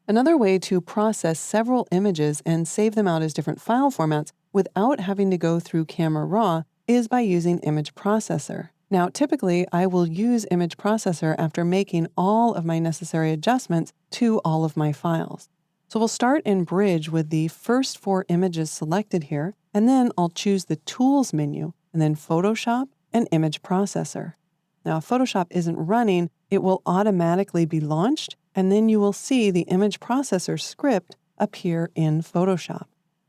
Another way to process several images and save them out as different file formats without having to go through Camera Raw is by using Image Processor. Now, typically, I will use Image Processor after making all of my necessary adjustments to all of my files. So we'll start in Bridge with the first 4 images selected here, and then I'll choose the Tools menu, and then Photoshop and Image Processor. Now, if Photoshop isn't running, it will automatically be launched, and then you will see the Image Processor script appear in Photoshop.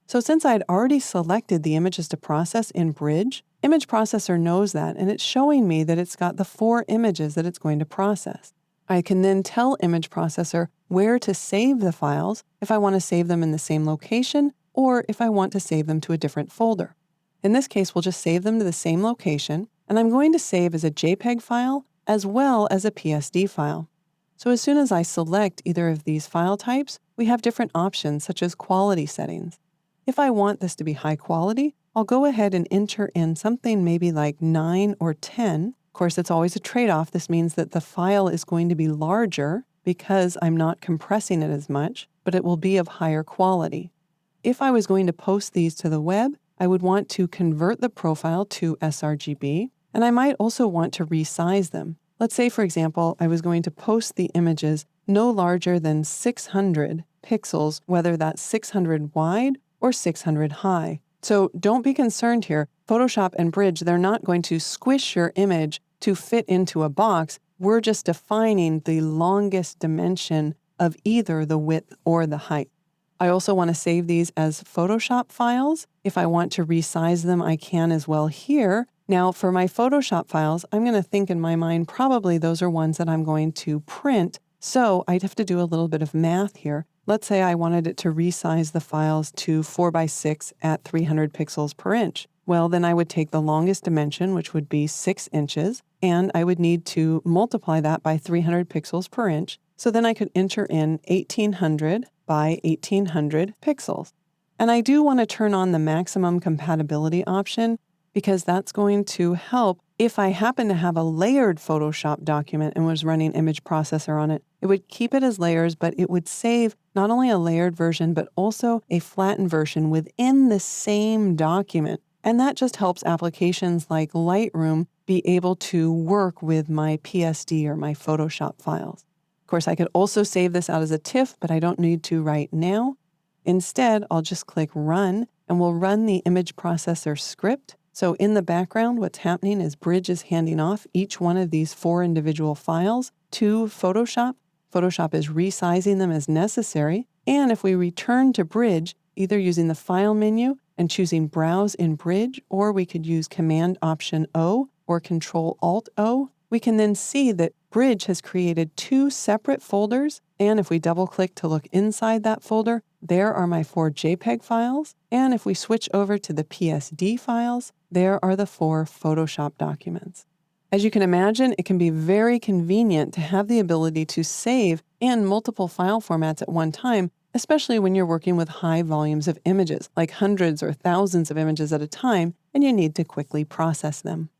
So since I'd already selected the images to process in Bridge, Image Processor knows that, and it's showing me that it's got the 4 images that it's going to process. I can then tell Image Processor where to save the files if I want to save them in the same location or if I want to save them to a different folder. In this case, we'll just save them to the same location, and I'm going to save as a JPEG file as well as a PSD file. So as soon as I select either of these file types, we have different options such as quality settings. If I want this to be high quality, I'll go ahead and enter in something maybe like 9 or 10. Of course, it's always a trade-off. This means that the file is going to be larger because I'm not compressing it as much, but it will be of higher quality. If I was going to post these to the web, I would want to convert the profile to sRGB, and I might also want to resize them. Let's say, for example, I was going to post the images no larger than 600 pixels, whether that's 600 wide or 600 high. So don't be concerned here. Photoshop and Bridge, they're not going to squish your image to fit into a box. We're just defining the longest dimension of either the width or the height. I also want to save these as Photoshop files. If I want to resize them, I can as well here. Now, for my Photoshop files, I'm going to think in my mind probably those are ones that I'm going to print. So I'd have to do a little bit of math here. Let's say I wanted it to resize the files to 4x6 at 300 pixels per inch. Well, then I would take the longest dimension, which would be 6 inches, and I would need to multiply that by 300 pixels per inch. So then I could enter in 1800 by 1800 pixels. And I do want to turn on the maximum compatibility option because that's going to help if I happen to have a layered Photoshop document and was running Image Processor on it. It would keep it as layers, but it would save not only a layered version, but also a flattened version within the same document. And that just helps applications like Lightroom be able to work with my PSD or my Photoshop files. Of course, I could also save this out as a TIFF, but I don't need to right now. Instead, I'll just click Run, and we'll run the Image Processor script. So in the background, what's happening is Bridge is handing off each one of these 4 individual files to Photoshop. Photoshop is resizing them as necessary. And if we return to Bridge, either using the File menu and choosing Browse in Bridge, or we could use Command-Option-O or Control-Alt-O, we can then see that Bridge has created 2 separate folders. And if we double-click to look inside that folder, there are my 4 JPEG files. And if we switch over to the PSD files, there are the 4 Photoshop documents. As you can imagine, it can be very convenient to have the ability to save in multiple file formats at one time, especially when you're working with high volumes of images, like hundreds or thousands of images at a time, and you need to quickly process them.